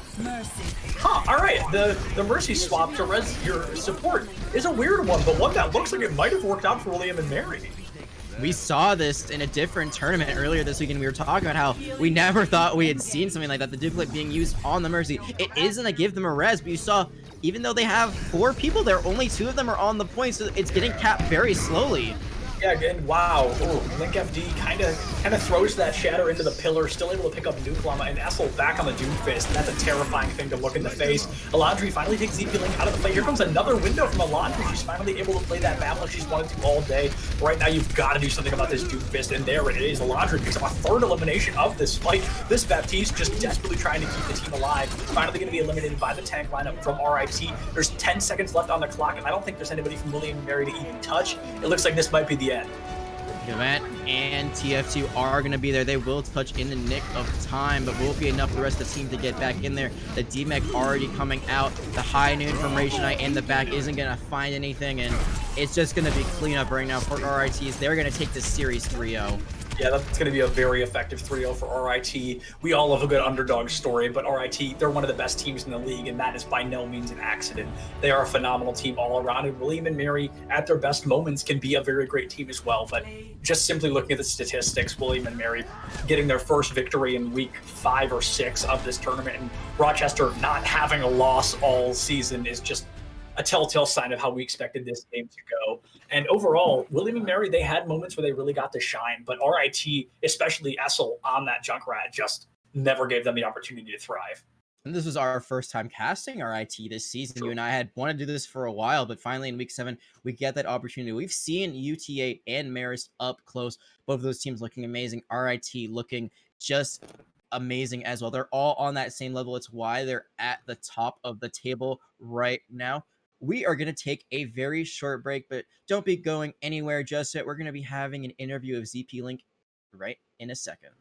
all right, the Mercy swap to res your support is a weird one, but one that looks like it might have worked out for William and Mary. We saw this in a different tournament earlier this week, and we were talking about how we never thought we had seen something like that, the duplicate being used on the Mercy. It isn't a give them a res, but you saw, even though they have 4 people there, only 2 of them are on the point, so it's getting capped very slowly. Yeah, and wow, Link FD kind of throws that Shatter into the pillar, still able to pick up Nuke Llama, and Essel back on the Doomfist, and that's a terrifying thing to look in the face. Elandri finally takes ZP Link out of the play. Here comes another window from Elandri. She's finally able to play that map like she's wanted to all day. Right now, you've got to do something about this Doomfist, and there it is. Elandri picks up a 3rd elimination of this fight. This Baptiste just desperately trying to keep the team alive. Finally going to be eliminated by the tank lineup from RIT. There's 10 seconds left on the clock, and I don't think there's anybody from William & Mary to even touch. It looks like this might be the end. Gavant and TF2 are going to be there. They will touch in the nick of time, but will be enough for the rest of the team to get back in there. The DMEC already coming out. The high noon from Rachel in the back isn't going to find anything, and it's just going to be cleanup right now for RITs. They're going to take this series 3-0. Yeah, that's going to be a very effective 3-0 for RIT. We all love a good underdog story, but RIT, they're one of the best teams in the league, and that is by no means an accident. They are a phenomenal team all around, and William & Mary, at their best moments, can be a very great team as well. But just simply looking at the statistics, William & Mary getting their first victory in week 5 or 6 of this tournament, and Rochester not having a loss all season is just a telltale sign of how we expected this game to go. And overall, William & Mary, they had moments where they really got to shine, but RIT, especially Essel on that Junkrat, just never gave them the opportunity to thrive. And this was our first time casting RIT this season. True. You and I had wanted to do this for a while, but finally in week 7, we get that opportunity. We've seen UTA and Marist up close. Both of those teams looking amazing. RIT looking just amazing as well. They're all on that same level. It's why they're at the top of the table right now. We are going to take a very short break, but don't be going anywhere just yet. We're going to be having an interview of ZP Link right in a second.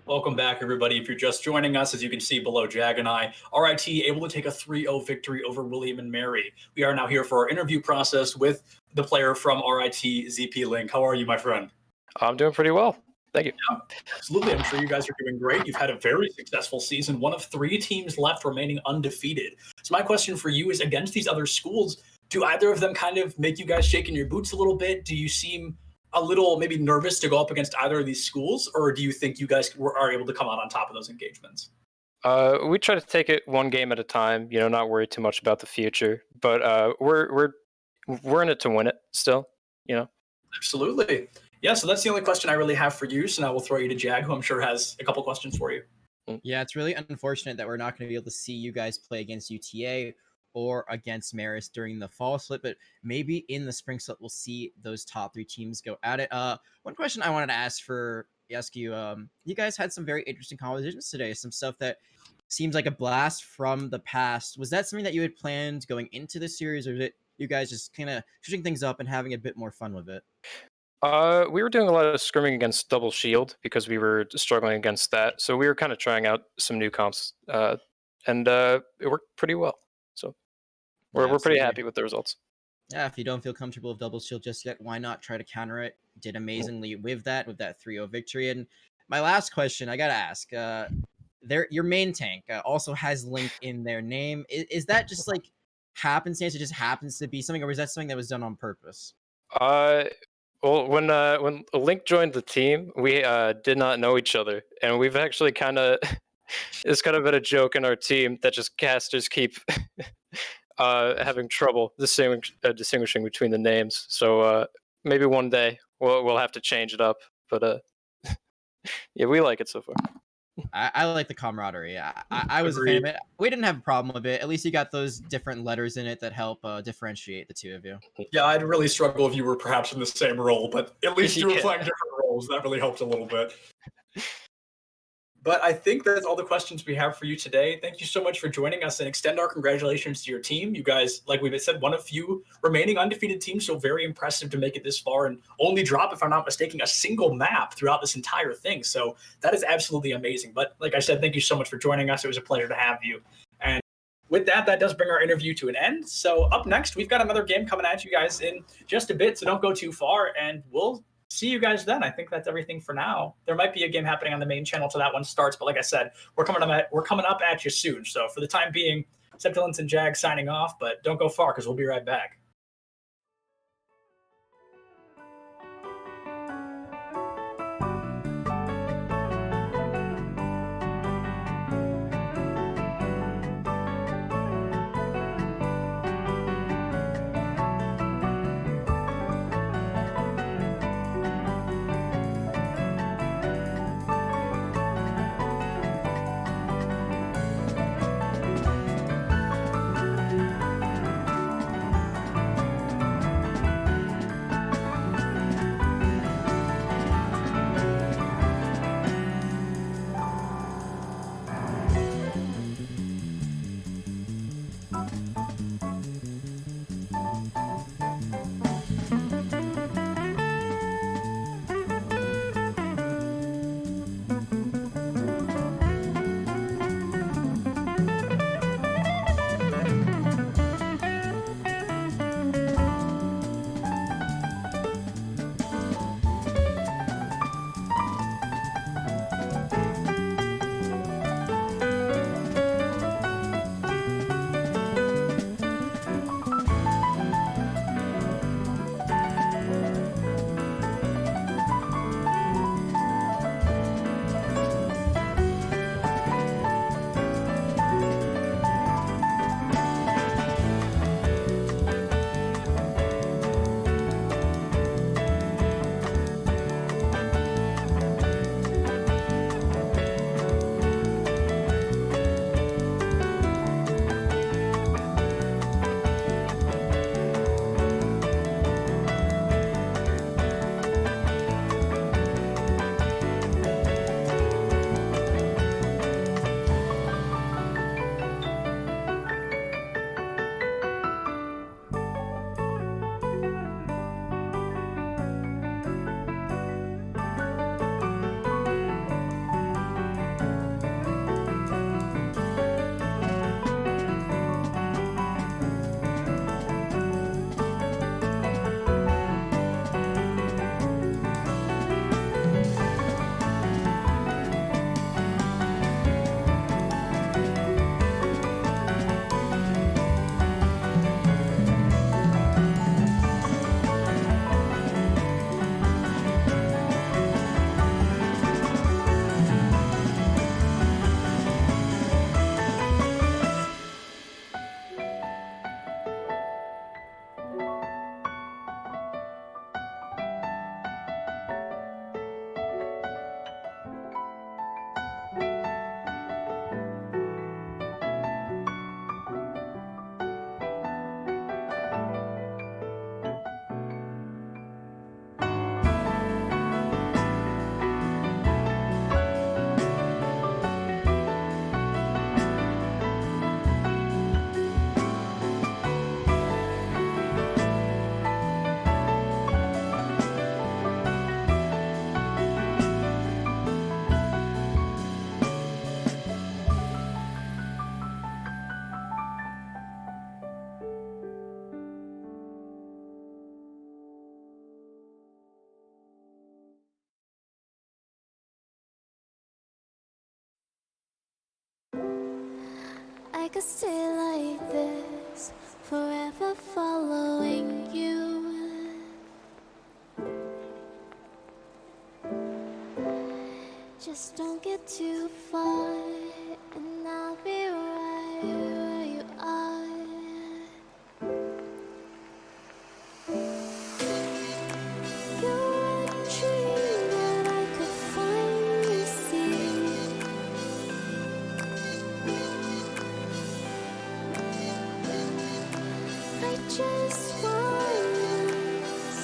Welcome back, everybody. If you're just joining us, as you can see below Jag and I, RIT able to take a 3-0 victory over William & Mary. We are now here for our interview process with the player from RIT, ZP Link. How are you, my friend? I'm doing pretty well. Thank you. Yeah, absolutely. I'm sure you guys are doing great. You've had a very successful season, one of 3 teams left remaining undefeated. So my question for you is, against these other schools, do either of them kind of make you guys shake in your boots a little bit? Do you seem a little maybe nervous to go up against either of these schools, or do you think you guys are able to come out on top of those engagements? We try to take it one game at a time. You know, not worry too much about the future. But we're in it to win it still. You know. Absolutely. Yeah, so that's the only question I really have for you. So now we'll throw you to Jag, who I'm sure has a couple questions for you. Yeah, it's really unfortunate that we're not going to be able to see you guys play against UTA or against Maris during the fall split, but maybe in the spring split we'll see those top 3 teams go at it. One question I wanted to ask you, you guys had some very interesting conversations today, some stuff that seems like a blast from the past. Was that something that you had planned going into the series, or is it you guys just kind of switching things up and having a bit more fun with it? We were doing a lot of scrimming against double shield because we were struggling against that. So we were kind of trying out some new comps, and it worked pretty well. So we're pretty Absolutely. happy with the results. Yeah, if you don't feel comfortable with double shield just yet, why not try to counter it? Did amazingly with that 3-0 victory. And my last question, I gotta ask, your main tank also has Link in their name. Is that just like happenstance? It just happens to be something, or is that something that was done on purpose? Well, when Link joined the team, we did not know each other, and we've actually kind of it's kind of been a joke in our team that just casters keep having trouble distinguishing between the names. So maybe one day we'll have to change it up, but yeah, we like it so far. I like the camaraderie. I was a fan of it. We didn't have a problem with it. At least you got those different letters in it that help differentiate the two of you. Yeah, I'd really struggle if you were perhaps in the same role, but at least you were Yeah. playing different roles. That really helped a little bit. But I think that's all the questions we have for you today. Thank you so much for joining us, and extend our congratulations to your team. You guys, like we've said, one of few remaining undefeated teams, so very impressive to make it this far and only drop, if I'm not mistaken, a single map throughout this entire thing. So that is absolutely amazing. But like I said, thank you so much for joining us. It was a pleasure to have you. And with that, that does bring our interview to an end. So up next, we've got another game coming at you guys in just a bit, so don't go too far, and we'll see you guys then. I think that's everything for now. There might be a game happening on the main channel till that one starts, but like I said, we're coming up at you soon. So for the time being, Septilance and Jag signing off, but don't go far because we'll be right back. I could stay like this, forever following you. Just don't get too far, and I'll be right where you are. You're a dream that I could finally see. I just want us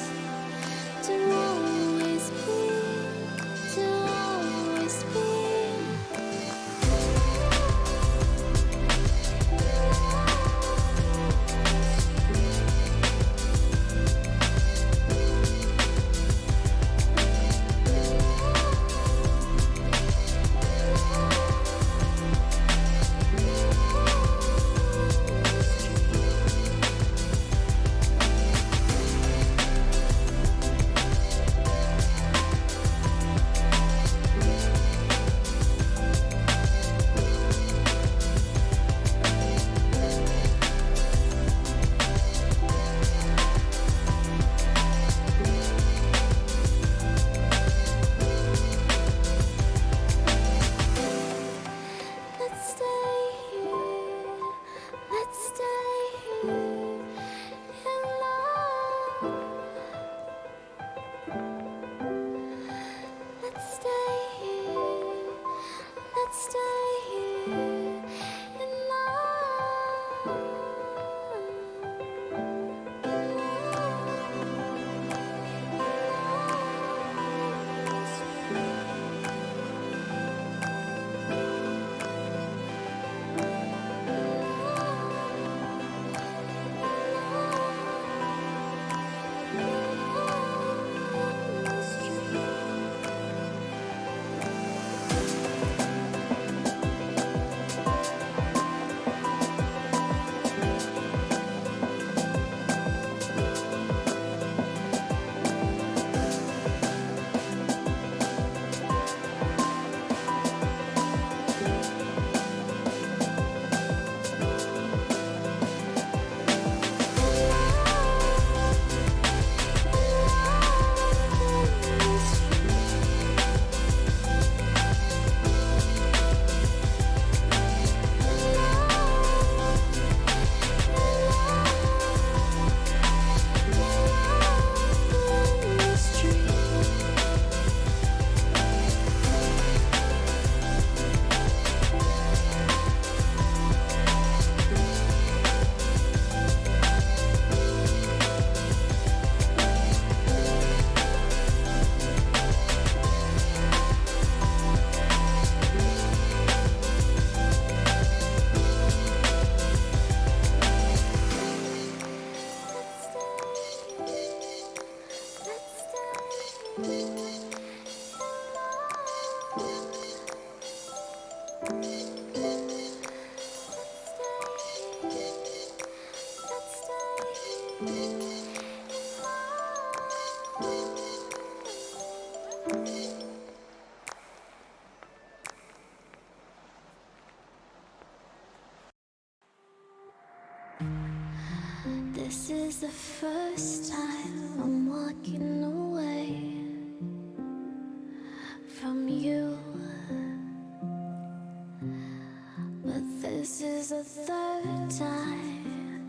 to always be, to always be. Let's stay here, let's stay here in love. Let's stay here, let's stay here in love. This is the first time I'm walking away from you, but this is the third time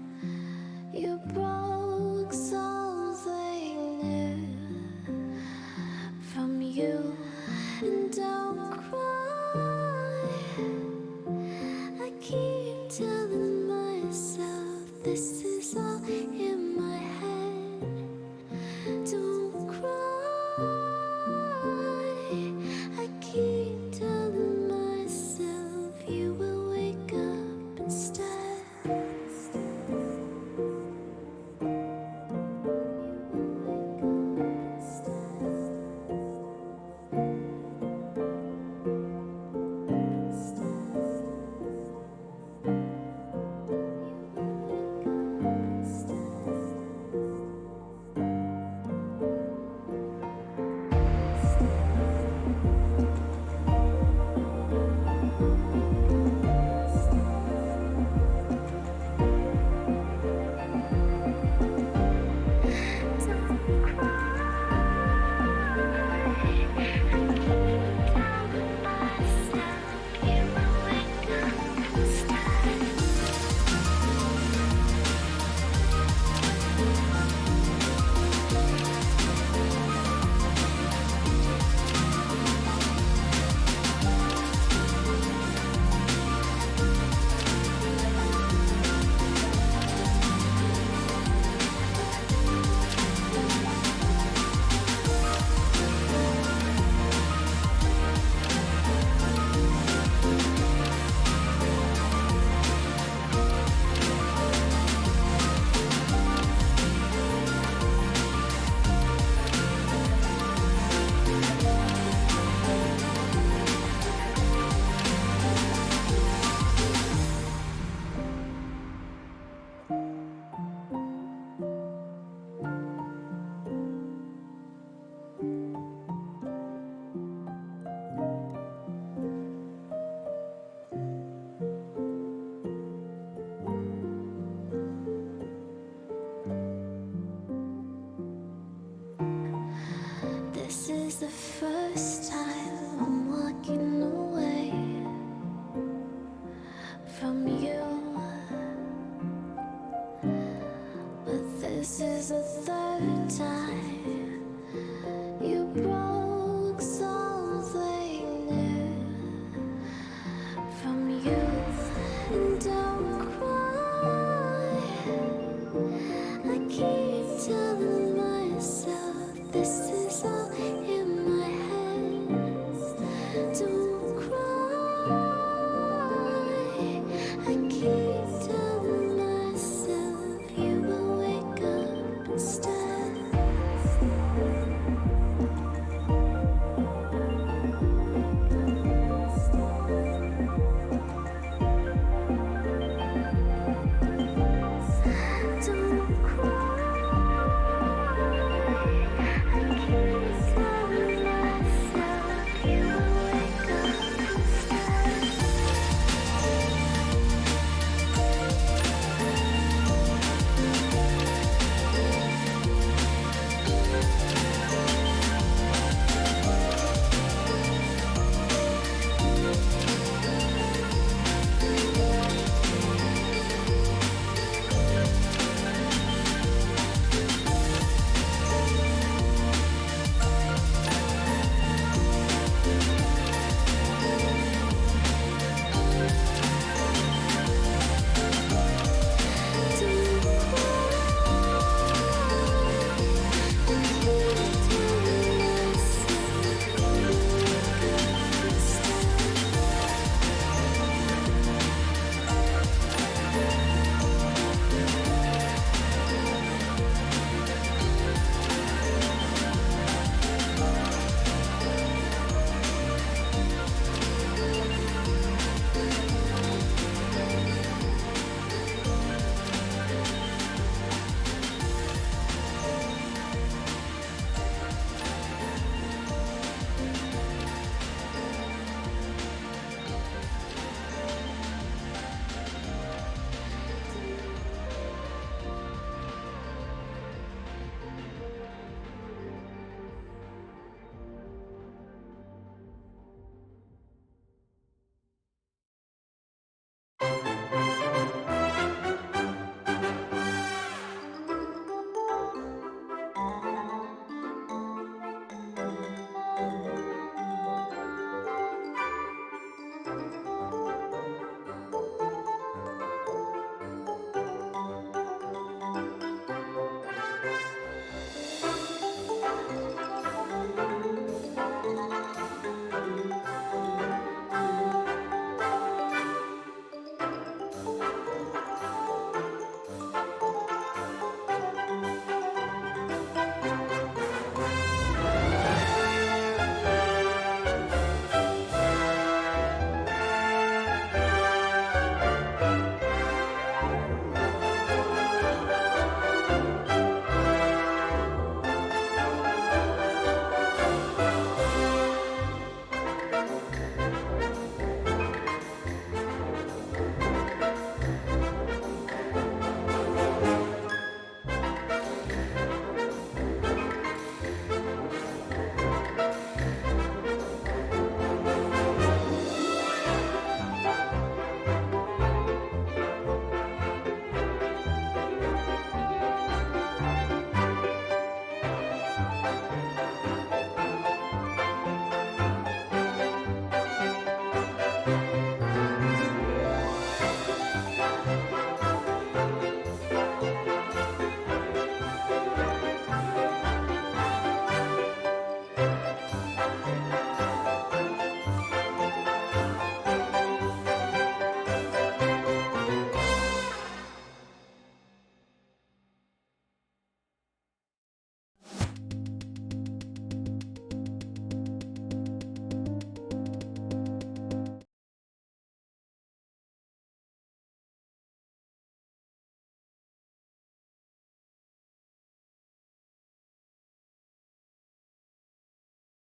you broke something new from you. And don't cry, I keep telling myself this is all in my head. Don't cry, I keep telling myself you will wake up instead. the first time I'm walking away from you, but this is the third time you broke something new from you. And don't cry, I keep telling myself this is all in my head. Don't cry, I keep telling myself you will wake up instead. Don't cry, I keep telling myself you will wake up instead.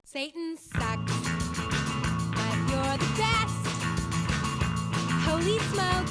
Satan sucks, but you're the best. Holy smoke.